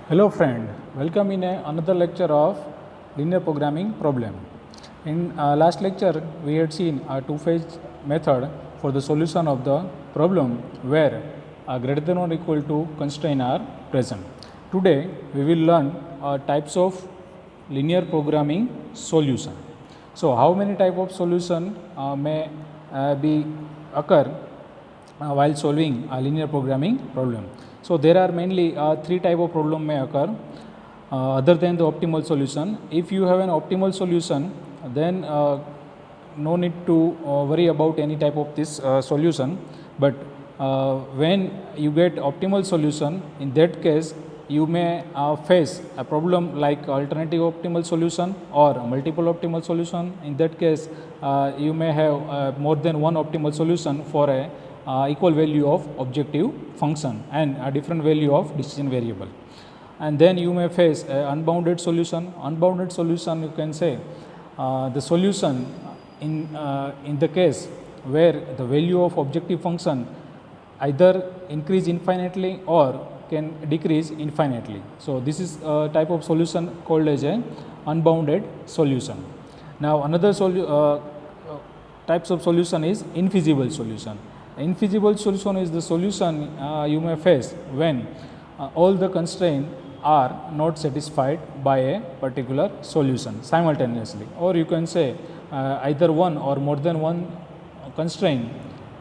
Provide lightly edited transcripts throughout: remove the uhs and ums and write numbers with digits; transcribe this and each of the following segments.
Hello friend, welcome in another lecture of linear programming problem. In last lecture we had seen a two-phase method for the solution of the problem where greater than or equal to constraint are present. Today we will learn types of linear programming solution. So how many type of solution may be occur while solving a linear programming problem. So there are mainly three type of problem may occur other than the optimal solution. If you have an optimal solution, then no need to worry about any type of this solution. But when you get optimal solution, in that case you may face a problem like alternative optimal solution or multiple optimal solution. In that case you may have more than one optimal solution for a equal value of objective function and a different value of decision variable. And then you may face a unbounded solution. Unbounded solution, you can say the solution in the case where the value of objective function either increase infinitely or can decrease infinitely. So this is a type of solution called as a unbounded solution. Now another types of solution is infeasible solution. Infeasible solution is the solution you may face when all the constraints are not satisfied by a particular solution simultaneously, or you can say either one or more than one constraint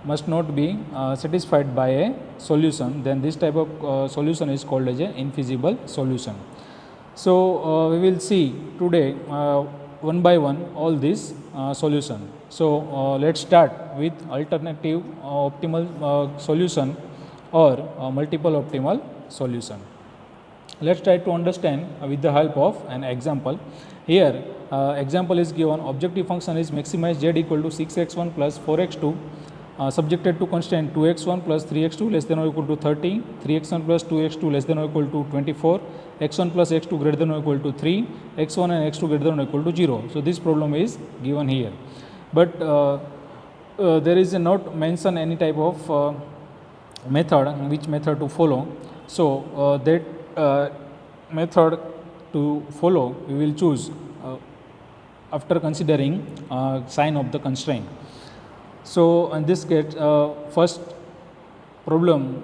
must not be satisfied by a solution. Then this type of solution is called as a infeasible solution. So we will see today one by one all these solution. So let's start with alternative optimal solution or multiple optimal solution. Let's try to understand with the help of an example. Here example is given: objective function is maximize z equal to 6x1 plus 4x2 subjected to constraint 2x1 plus 3x2 less than or equal to 30, 3x1 plus 2x2 less than or equal to 24, x1 plus x2 greater than or equal to 3, x1 and x2 greater than or equal to 0. So this problem is given here, but there is not mention any type of method, which method to follow. So that method to follow we will choose after considering sign of the constraint. So in this case first problem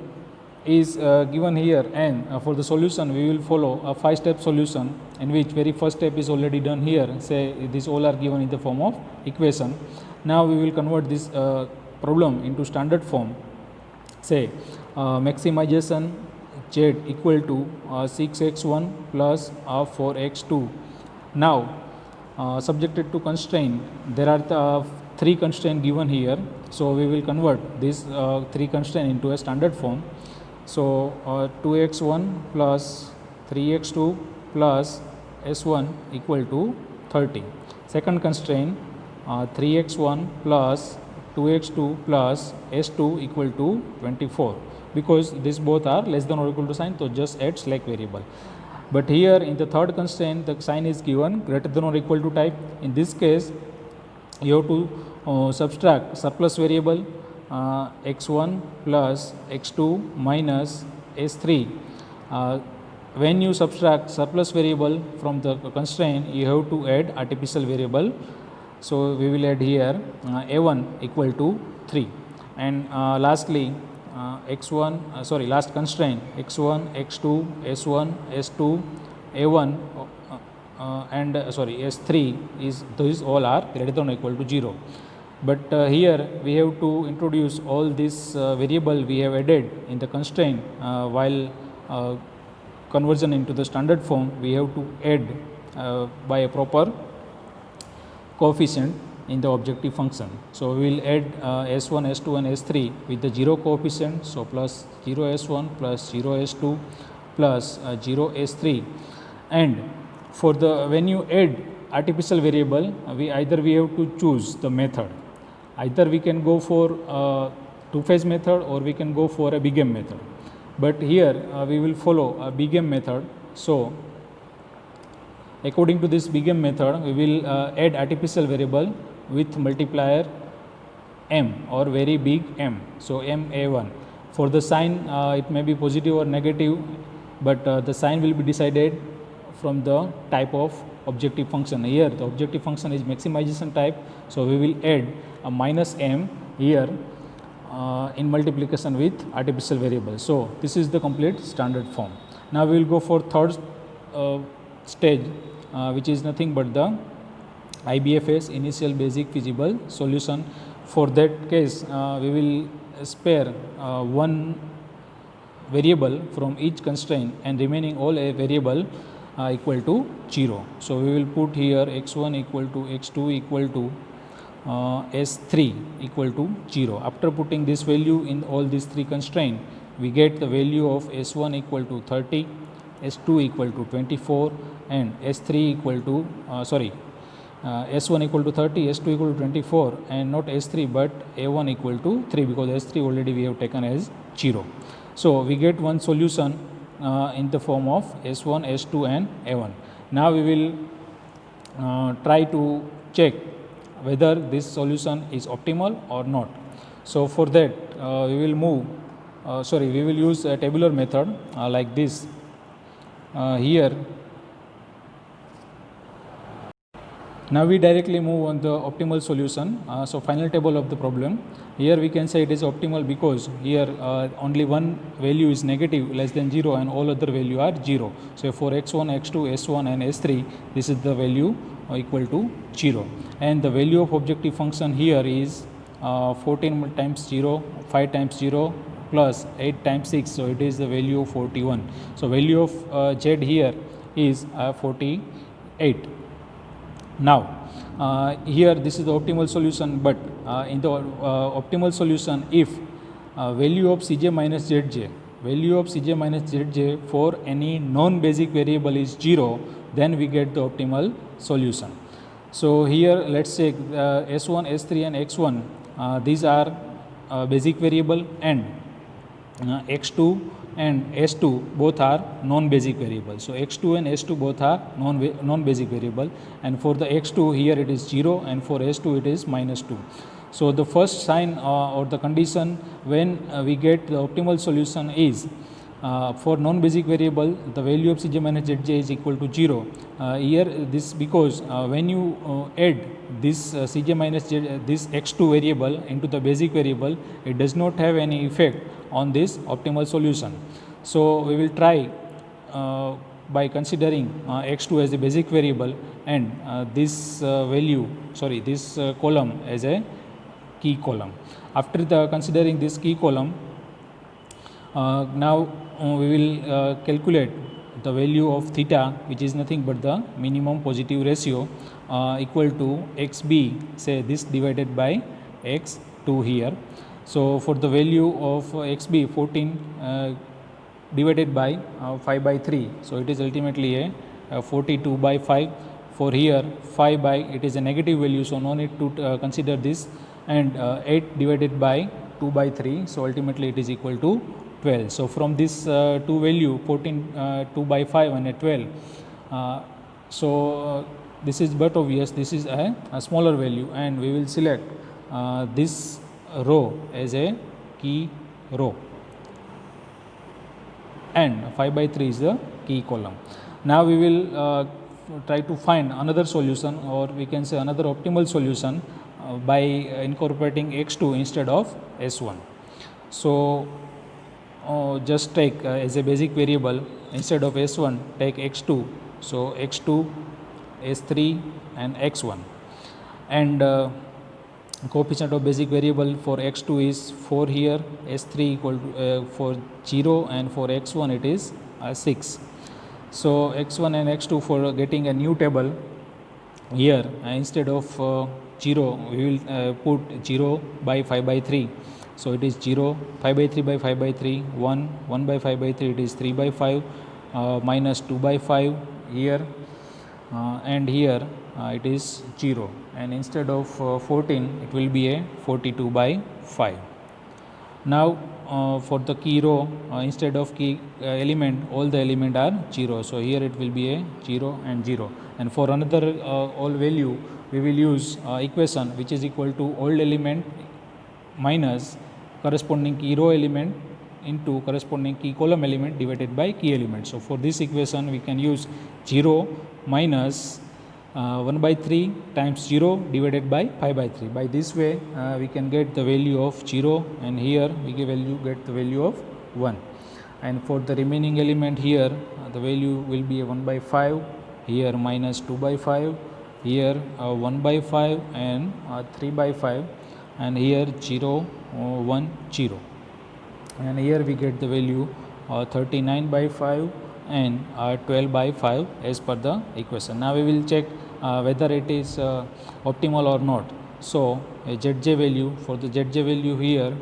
is given here, and for the solution we will follow a 5-step solution in which very first step is already done here. Say these all are given in the form of equation. Now we will convert this problem into standard form. Say maximization z equal to 6x1 plus 4x2. Now subjected to constraint, there are the three constraints given here. So we will convert this three constraints into a standard form. So 2x1 plus 3x2 plus s1 equal to 30. Second constraint 3x1 plus 2x2 plus s2 equal to 24. Because these both are less than or equal to sign, so just add slack variable. But here in the third constraint the sign is given greater than or equal to type. In this case you have to subtract surplus variable x1 plus x2 minus s3. When you subtract surplus variable from the constraint, you have to add artificial variable. So we will add here a1 equal to 3, and lastly x1 last constraint x1 x2 s1 s2 a1 and s3 is these all are greater than or equal to 0. But here we have to introduce all this variable we have added in the constraint while conversion into the standard form. We have to add by a proper coefficient in the objective function. So we will add s1 s2 and s3 with the 0 coefficient. So plus 0 s1 plus 0 s2 plus 0 s3. And for the when you add artificial variable, we have to choose the method. Either we can go for two-phase method or we can go for a big M method. But here we will follow a big M method. So according to this big M method, we will add artificial variable with multiplier m or very big M. So m a1. For the sign it may be positive or negative. but the sign will be decided from the type of objective function. Here the objective function is maximization type, so we will add a minus m here in multiplication with artificial variable. So this is the complete standard form. Now we will go for third stage, which is nothing but the IBFS, initial basic feasible solution. For that case, we will spare one variable from each constraint and remaining all a variable equal to 0. So we will put here x1 equal to x2 equal to s3 equal to 0. After putting this value in all these three constraints, we get the value of s1 equal to 30, s2 equal to 24 and s3 equal to s1 equal to 30, s2 equal to 24 and not s3 but a1 equal to 3, because s3 already we have taken as 0. So we get one solution in the form of s1, s2 and a1. Now we will try to check whether this solution is optimal or not. So for that we will use a tabular method like this. Here now we directly move on the optimal solution. So final table of the problem. Here we can say it is optimal because here only one value is negative less than 0 and all other value are 0. So for x1, x2, s1 and s3, this is the value equal to 0. And the value of objective function here is 14 times 0, 5 times 0 plus 8 times 6. So it is the value of 41. So value of z here is 48. Now here this is the optimal solution, but in the optimal solution, if value of Cj minus Zj for any non-basic variable is 0, then we get the optimal solution. So here let's say s1, s3 and x1, these are basic variable, and x2 and s2 both are non-basic variables. So x2 and s2 both are non-basic variable, and for the x2 here it is 0 and for s2 it is minus 2. So the first sign or the condition when we get the optimal solution is for non-basic variable the value of Cj minus Zj is equal to 0. Here this because when you add this Cj minus Zj, this x2 variable into the basic variable, it does not have any effect on this optimal solution. So we will try by considering x2 as a basic variable and this column as a key column. After considering this key column, now we will calculate the value of theta, which is nothing but the minimum positive ratio equal to xb, say this divided by x2 here. So for the value of xb 14 divided by 5 by 3, so it is ultimately a 42 by 5. For here 5 by, it is a negative value, so no need to consider this, and 8 divided by 2 by 3, so ultimately it is equal to 12. So from this two value 14, 2 by 5 and a 12, so this is but obvious this is a smaller value, and we will select this row as a key row and 5 by 3 is the key column. Now we will try to find another solution, or we can say another optimal solution by incorporating x2 instead of s1. So just take as a basic variable instead of s1 take x2, so x2, s3 and x1, and coefficient of basic variable for x2 is 4 here, s3 equal to for 0, and for x1 it is 6. So x1 and x2, for getting a new table here, instead of 0 we will put 0 by 5 by 3. So it is 0, 5 by 3 by 5 by 3, 1 by 5 by 3, it is 3 by 5, minus 2 by 5 here, and here it is 0, and instead of 14 it will be a 42 by 5. Now for the key row, instead of key element, all the element are 0, so here it will be a 0 and 0, and for another all value we will use equation which is equal to old element minus corresponding key row element into corresponding key column element divided by key element. So for this equation we can use 0 minus 1 by 3 times 0 divided by 5 by 3. By this way we can get the value of 0, and here we get the value of 1. And for the remaining element here the value will be 1 by 5, here minus 2 by 5, here 1 by 5 and 3 by 5, and here 0 1 0, and here we get the value 39 by 5 and 12 by 5 as per the equation. Now we will check whether it is optimal or not. So a ZJ value, for the ZJ value here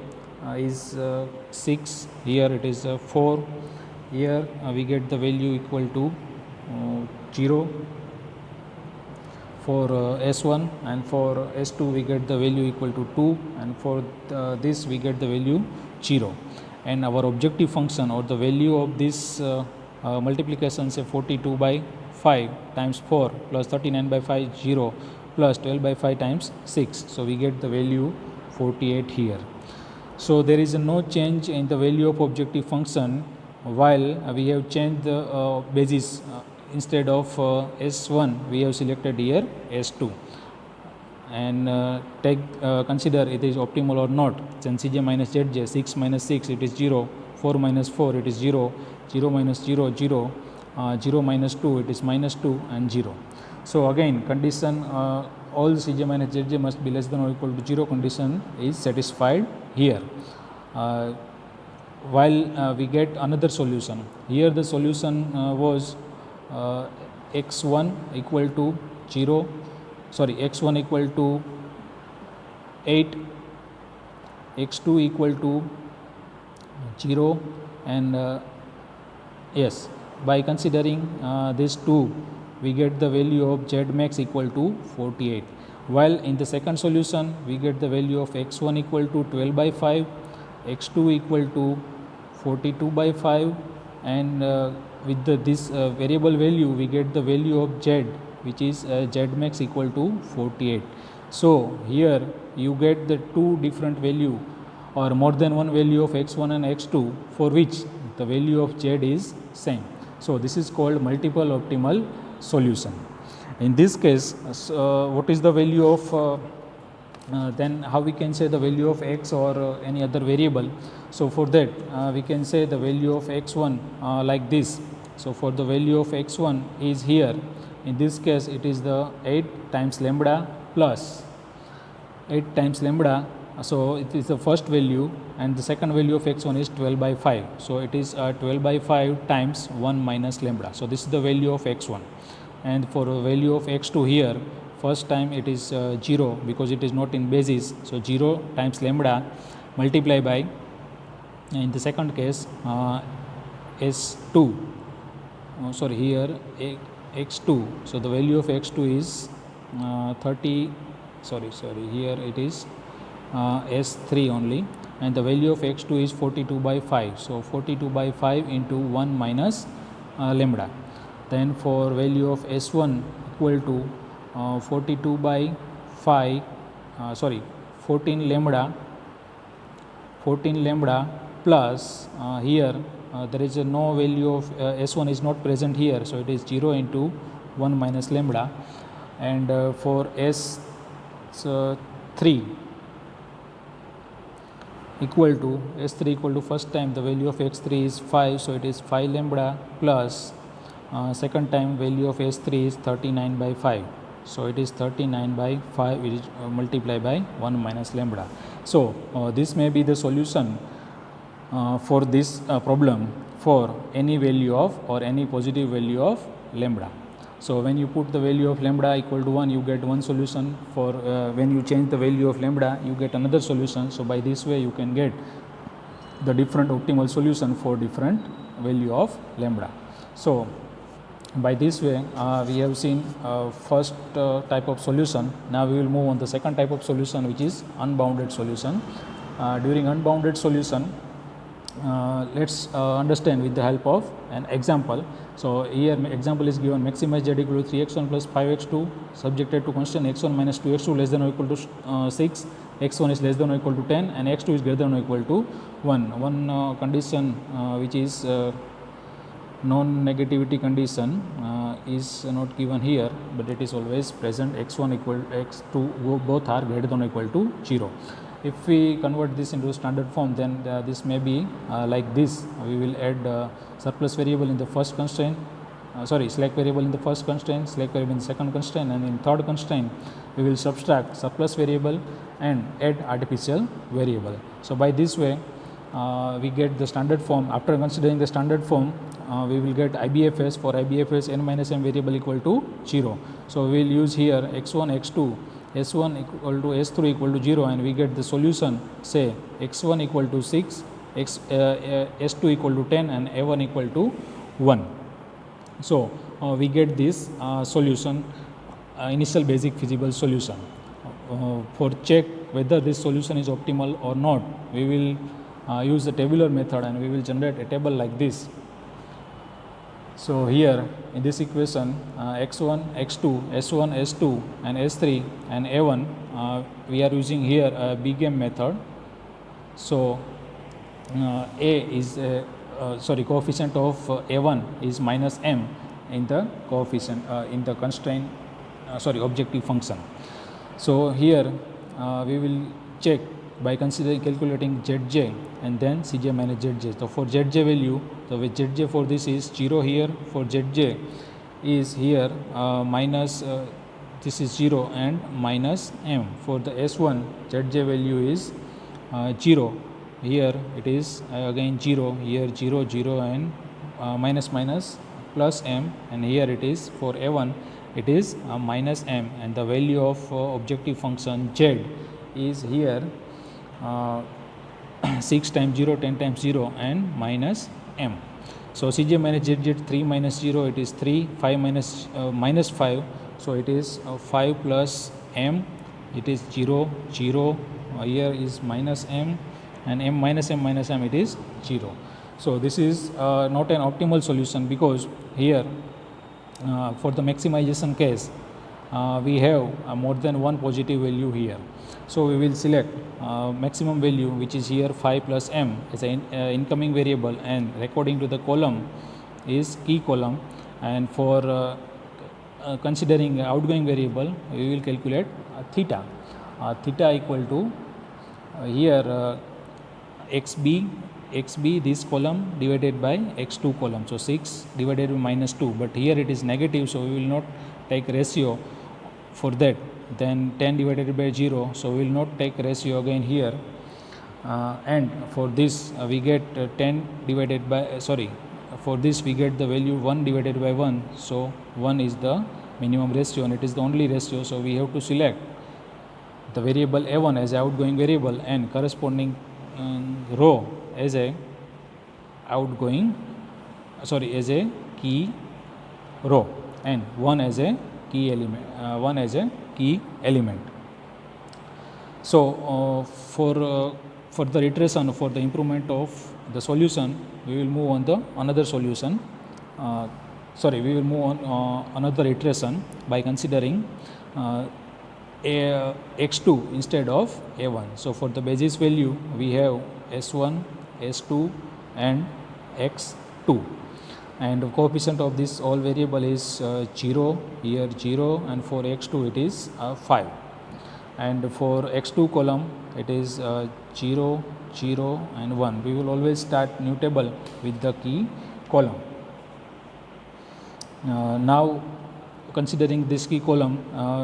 is 6, here it is 4, here we get the value equal to 0 for S1, and for S2 we get the value equal to 2, and for this we get the value 0. And our objective function, or the value of this multiplication, say 42 by 5 times 4 plus 39 by 5 0 plus 12 by 5 times 6. So we get the value 48 here. So there is no change in the value of objective function, while we have changed the basis. Instead of S1 we have selected here S2, and consider it is optimal or not. Then Cj minus Zj, 6 minus 6 it is 0, 4 minus 4 it is 0, 0 minus 0 0, 0 minus 2 it is minus 2 and 0. So again condition all Cj minus Zj must be less than or equal to 0 condition is satisfied here. While we get another solution. Here the solution was x1 equal to 0, sorry, x1 equal to 8, x2 equal to 0, and yes, by considering these two we get the value of Z max equal to 48. While in the second solution we get the value of x1 equal to 12 by 5, x2 equal to 42 by 5, and with this variable value we get the value of Z, which is Z max equal to 48. So here you get the two different value or more than one value of x1 and x2 for which the value of Z is same. So this is called multiple optimal solution. In this case what is the value of then how we can say the value of x or any other variable. So for that we can say the value of x1 like this. So for the value of x1 is here, in this case it is the 8 times lambda plus 8 times lambda. So it is the first value, and the second value of x1 is 12 by 5. So it is 12 by 5 times 1 minus lambda. So this is the value of x1. And for a value of x2 here, first time it is 0 because it is not in basis. So 0 times lambda multiply by, in the second case S2, sorry, here x2. So the value of x2 is 30, sorry, here it is S3 only, and the value of x2 is 42 by 5. So 42 by 5 into 1 minus lambda. Then for value of S1 equal to 42 by 5, 14 lambda plus here there is no value of S1 is not present here, so it is 0 into 1 minus lambda. And for S3 equal to first time the value of x3 is 5, so it is 5 lambda plus second time value of S3 is 39 by 5. So it is 39 by 5 which is multiplied by 1 minus lambda. So this may be the solution for this problem for any value of or any positive value of lambda. So when you put the value of lambda equal to 1, you get one solution. For when you change the value of lambda, you get another solution. So by this way you can get the different optimal solution for different value of lambda. So by this way we have seen first type of solution. Now we will move on the second type of solution, which is unbounded solution. During unbounded solution, let's understand with the help of an example. So here example is given: maximize Z equal to 3x1 plus 5x2 subjected to constant x1 minus 2x2 less than or equal to 6. x1 is less than or equal to 10 and x2 is greater than or equal to 1. One condition which is non-negativity condition is not given here, but it is always present. X1 equal x2 both are greater than or equal to 0. If we convert this into standard form, then this may be like this. We will add surplus variable in the first constraint, slack variable in the first constraint, slack variable in the second constraint, and in third constraint we will subtract surplus variable and add artificial variable. So by this way we get the standard form. After considering the standard form, we will get IBFS. For IBFS, n minus m variable equal to 0. So we will use here x1, x2, s1 equal to s3 equal to 0, and we get the solution, say x1 equal to 6, s2 equal to 10, and a1 equal to 1. So we get this solution, initial basic feasible solution. For check whether this solution is optimal or not, we will use the tabular method, and we will generate a table like this. So here in this equation, x1, x2, s1, s2, and s3 and a1, we are using here a big M method. So a is coefficient of a1 is minus m in the coefficient in the constraint objective function. So here we will check by calculating Zj and then Cj minus Zj. So for Zj value, the Zj for this is 0 here. For Zj is here minus this is 0 and minus m. For the S1, Zj value is 0. Here it is again 0. Here 0, 0 and minus minus plus m, and here it is for A1 it is minus m, and the value of objective function Z is here 6 times 0, 10 times 0 and minus m. So Cj minus Zz, 3 minus 0, it is 3, 5 minus 5, so it is 5 plus m, it is 0, 0, here is minus m, and m, it is 0. So this is not an optimal solution, because here for the maximization case we have more than one positive value here. So we will select maximum value, which is here 5 plus m as an incoming variable, and according to the column is key column, and for considering outgoing variable we will calculate theta. Theta equal to here xb this column divided by x2 column, so 6 divided by minus 2, but here it is negative, so we will not take ratio for that. Then 10 divided by 0, so we will not take ratio again here, and for this we get 10 divided by for this we get the value 1 divided by 1, so 1 is the minimum ratio and it is the only ratio. So we have to select the variable a1 as outgoing variable and corresponding row as a as a key row, and 1 as a key element. So for further iteration, for the improvement of the solution, we will move on the another solution. We will move on another iteration by considering x2 instead of a1. So for the basis value we have s1, s2 and x2, and the coefficient of this all variable is 0, here 0, and for x2 it is 5, and for x2 column it is 0, 0 and 1. We will always start new table with the key column. Now considering this key column,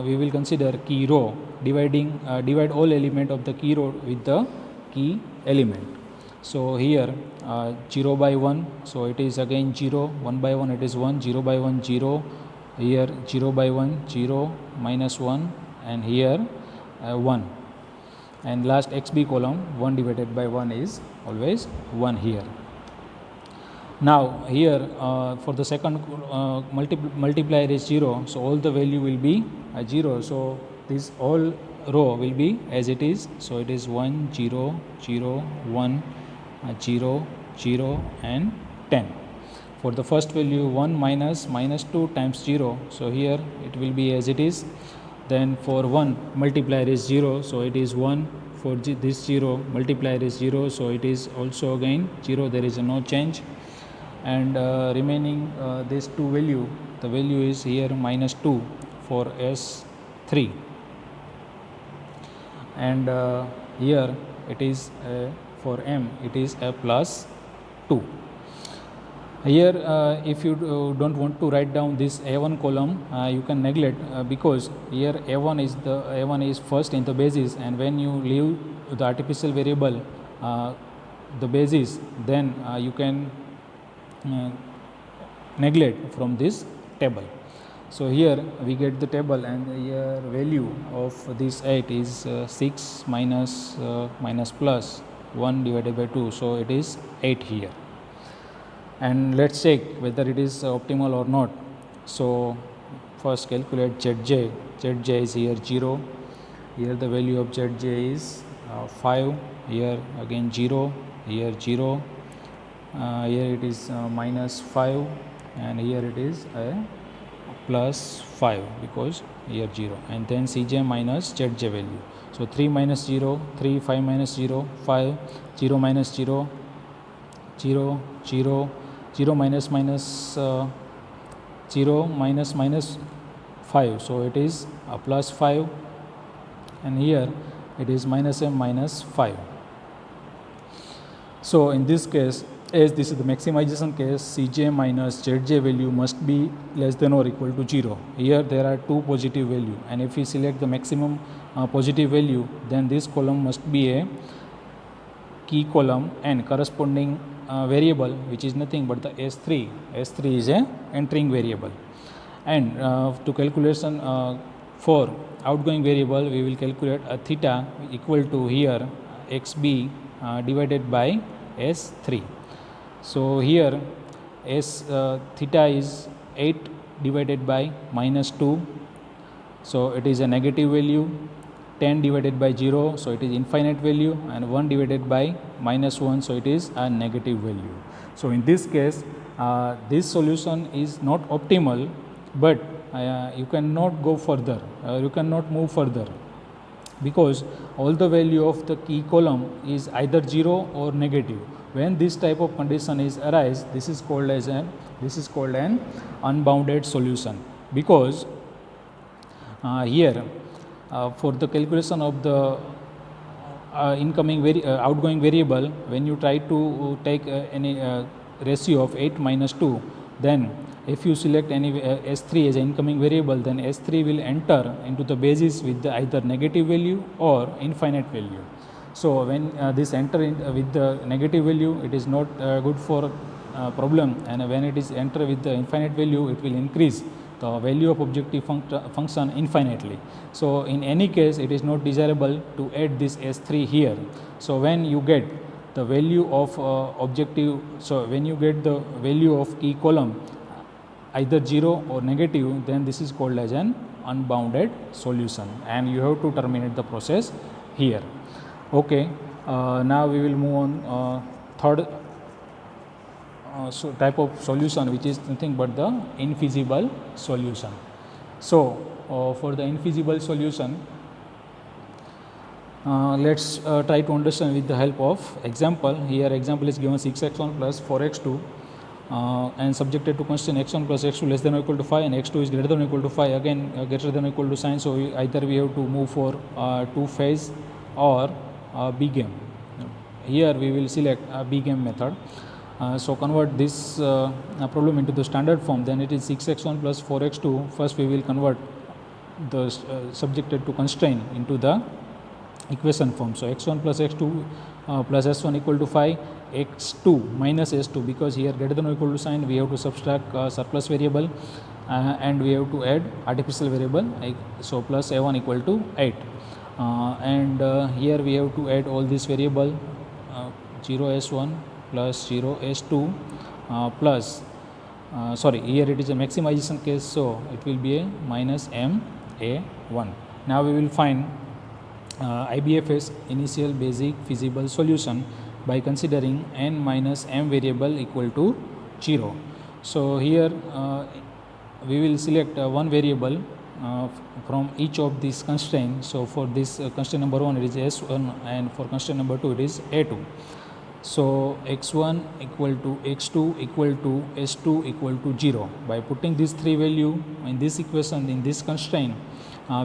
we will consider key row, divide all element of the key row with the key element. So here 0 by 1, so it is again 0, 1 by 1 it is 1, 0 by 1 0, here 0 by 1 0, minus 1, and here 1, and last xb column 1 divided by 1 is always 1 here. Now here for the second multiplier is 0, so all the value will be 0, so this all row will be as it is, so it is 1 0 0 1 0 0 and 10. For the first value 1 minus 2 times 0, so here it will be as it is, then for 1 multiplier is 0, so it is 1. For this 0 multiplier is 0, so it is also again 0, there is no change. And remaining this 2 value, the value is here -2 for S3, and here it is for M it is a +2. Here if you don't want to write down this A1 column, you can neglect because here A1 is first in the basis, and when you leave the artificial variable the basis, then you can neglect from this table. So here we get the table, and here value of this 8 is 6 minus plus 1 divided by 2, so it is 8 here. And let's check whether it is optimal or not. So first calculate Zj. Zj is here 0. Here the value of Zj is 5. Here again 0. Here 0. Here it is -5, and here it is a +5 because here 0. And then Cj minus Zj value. So 3 minus 0, 3, 5 minus 0, 5, 0 minus 0, 0, 0, 0 minus 0 minus 5, so it is a +5, and here it is -m minus 5. So in this case, as this is the maximization case, Cj minus Zj value must be less than or equal to 0. Here there are two positive value, and if we select the maximum positive value, then this column must be a key column and corresponding variable, which is nothing but the S3. S3 is a entering variable, and to calculation for outgoing variable, we will calculate a theta equal to here xb divided by S3. So here theta is 8 divided by -2, so it is a negative value. 10 divided by 0, so it is infinite value, and 1 divided by -1, so it is a negative value. So in this case, this solution is not optimal, but you cannot go further, you cannot move further, because all the value of the key column is either 0 or negative. When this type of condition is arise, this is called an unbounded solution, because here for the calculation of the outgoing variable, when you try to take any ratio of 8 minus 2, then if you select any S3 as an incoming variable, then S3 will enter into the basis with the either negative value or infinite value. So when this enter with the negative value, it is not good for problem, and when it is enter with the infinite value, it will increase the value of objective function infinitely. So in any case, it is not desirable to add this S3 here. So when you get the value of when you get the value of key column either 0 or negative, then this is called as an unbounded solution, and you have to terminate the process here. Okay, now we will move on third type of solution, which is nothing but the infeasible solution. So for the infeasible solution, let's try to understand with the help of example. Here example is given 6x1 plus 4x2 and subjected to constraint x1 plus x2 less than or equal to 5, and x2 is greater than or equal to 5, again greater than or equal to sign. So either we have to move for two phase or B game. Here we will select a B game method. So convert this problem into the standard form, then it is 6x1 plus 4x2. First we will convert the subjected to constraint into the equation form. So x1 plus x2 plus s1 equal to 5, x2 minus s2, because here greater than or equal to sign, we have to subtract surplus variable and we have to add artificial variable, so plus a1 equal to 8, and here we have to add all this variable 0s1 plus 0s2 plus here it is a maximization case, so it will be a minus ma1. Now we will find IBFS initial basic feasible solution by considering n minus m variable equal to 0. So here we will select one variable from each of these constraints. So for this constraint number 1 it is S1, and for constraint number 2 it is A2. So x1 equal to x2 equal to S2 equal to 0. By putting these three value in this equation, in this constraint,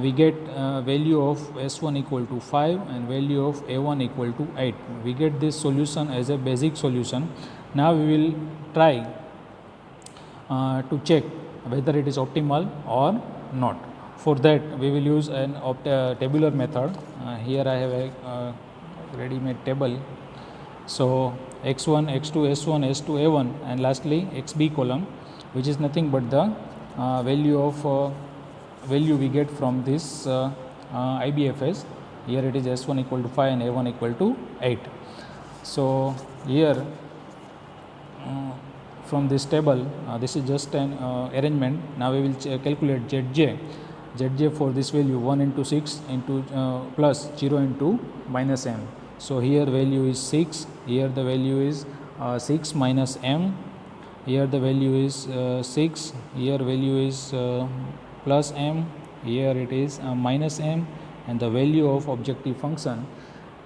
we get value of S1 equal to 5 and value of A1 equal to 8. We get this solution as a basic solution. Now we will try to check whether it is optimal or not. For that we will use an tabular method. Here I have a ready-made table. So x1, x2, s1, s2, a1, and lastly xb column, which is nothing but the value we get from this IBFS. Here it is s1 equal to 5 and a1 equal to 8. So here from this table, this is just an arrangement. Now we will calculate zj for this value 1 into 6 into plus 0 into minus m. So here value is 6, here the value is 6 minus m, here the value is 6, here value is plus m, here it is minus m, and the value of objective function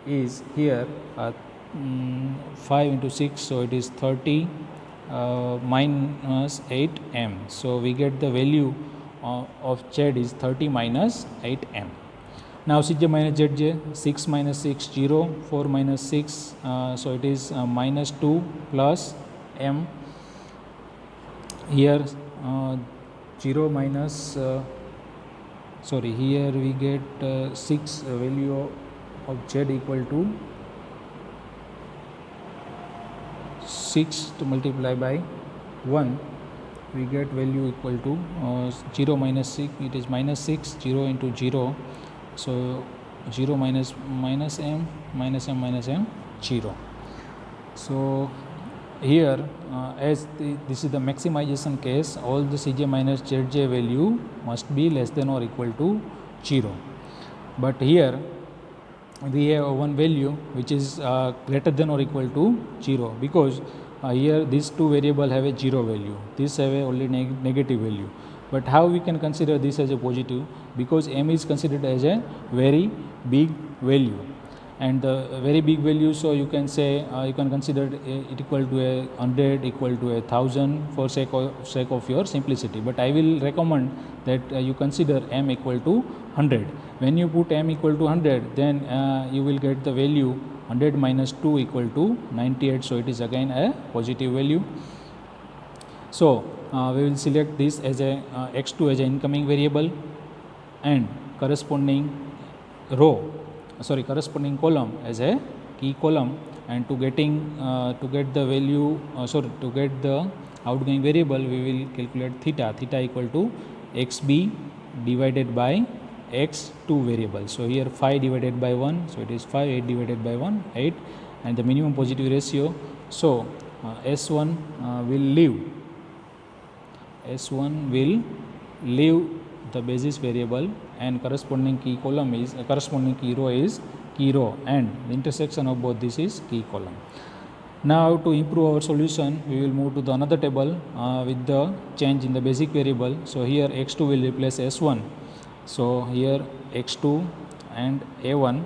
is here 5 into 6, so it is 30 minus 8m. So we get the value of z is 30 minus 8m. Now Cj minus Zj, 6 minus 6, 0, 4 minus 6, so it is minus 2 plus m. Here 0 minus, here we get 6 value of z equal to 6 to multiply by 1, we get value equal to 0 minus 6, it is minus 6, 0 into 0. So 0 minus m, minus m minus m, 0. So here as this is the maximization case, all the Cj minus Zj value must be less than or equal to 0. But here we have one value which is greater than or equal to 0, because here these two variables have a 0 value, this have a only negative value. But how we can consider this as a positive? Because m is considered as a very big value, and the very big value, so you can say you can consider it equal to 100, equal to 1000 for sake of your simplicity. But I will recommend that you consider m equal to 100. When you put m equal to 100, then you will get the value 100 minus 2 equal to 98, so it is again a positive value. So we will select this as a x2 as an incoming variable, and corresponding corresponding column as a key column, and to get the value to get the outgoing variable, we will calculate theta equal to xb divided by x2 variable. So here 5 divided by 1, so it is 5, 8 divided by 1, 8, and the minimum positive ratio. So S1 will leave the basis variable, and corresponding key column is corresponding key row, and the intersection of both this is key column. Now to improve our solution, we will move to the another table with the change in the basic variable. So here x2 will replace s1, so here x2 and a1,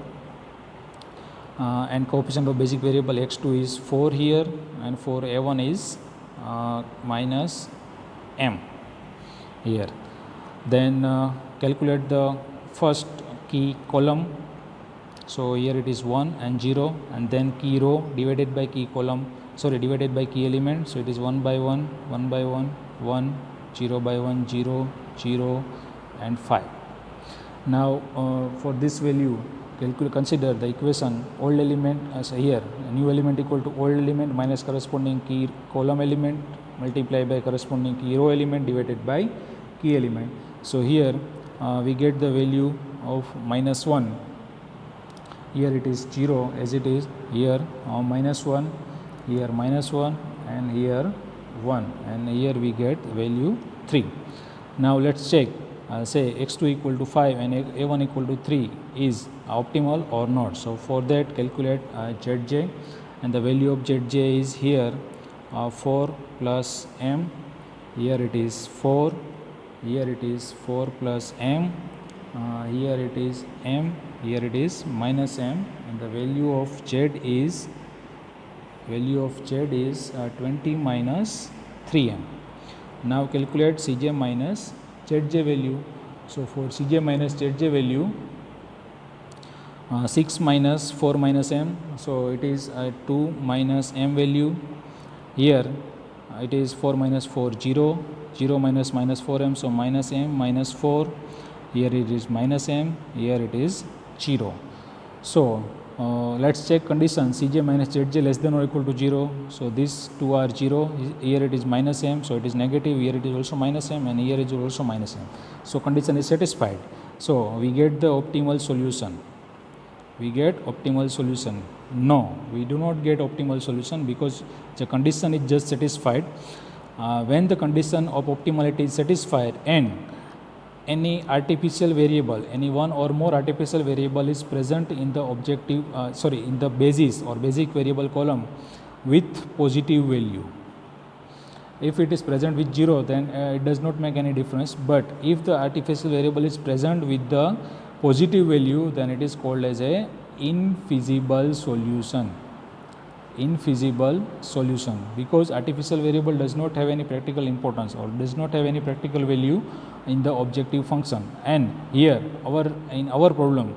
and coefficient of basic variable x2 is 4 here, and for a1 is minus m here. Then calculate the first key column. So here it is 1 and 0, and then key row divided by key column, divided by key element. So it is 1 by 1, 1 by 1, 1, 0 by 1, 0, 0, and 5. Now for this value, consider the equation old element as here, a new element equal to old element minus corresponding key column element multiply by corresponding key row element divided by key element. So here we get the value of minus 1. Here it is 0 as it is, here minus 1, here minus 1, and here 1, and here we get value 3. Now let's check, say x2 equal to 5 and a1 equal to 3 is optimal or not. So for that, calculate Zj, and the value of Zj is here 4 plus m, here it is 4 here it is 4 plus m, here it is m, here it is minus m, and the value of z is 20 minus 3m. Now calculate Cj minus Zj value. So for Cj minus Zj value, 6 minus 4 minus m, so it is 2 minus m value. Here it is 4 minus 4, 0, 0 minus minus 4m, so minus m minus 4, here it is minus m, here it is 0. So let's check condition Cj minus Zj less than or equal to 0. So these two are 0, here it is minus m, so it is negative, here it is also minus m, and here it is also minus m. So condition is satisfied. So we get the optimal solution. We get optimal solution. No, we do not get optimal solution because the condition is just satisfied. When the condition of optimality is satisfied and any artificial variable, any one or more artificial variable is present in the in the basis or basic variable column with positive value. If it is present with 0, then it does not make any difference. But if the artificial variable is present with the positive value, then it is called as a infeasible solution. Infeasible solution, because artificial variable does not have any practical importance or does not have any practical value in the objective function. And here in our problem,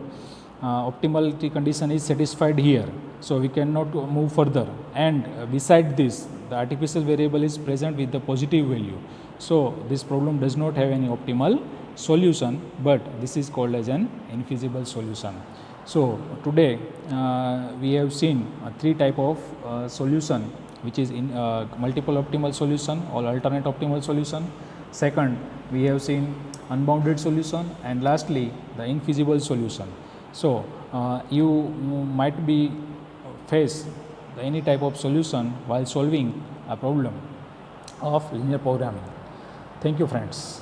optimality condition is satisfied here, so we cannot move further. And beside this, the artificial variable is present with the positive value, so this problem does not have any optimal solution, but this is called as an infeasible solution. So today we have seen three type of solution, which is in multiple optimal solution or alternate optimal solution. Second, we have seen unbounded solution, and lastly the infeasible solution. So you might be face any type of solution while solving a problem of linear programming. Thank you, friends.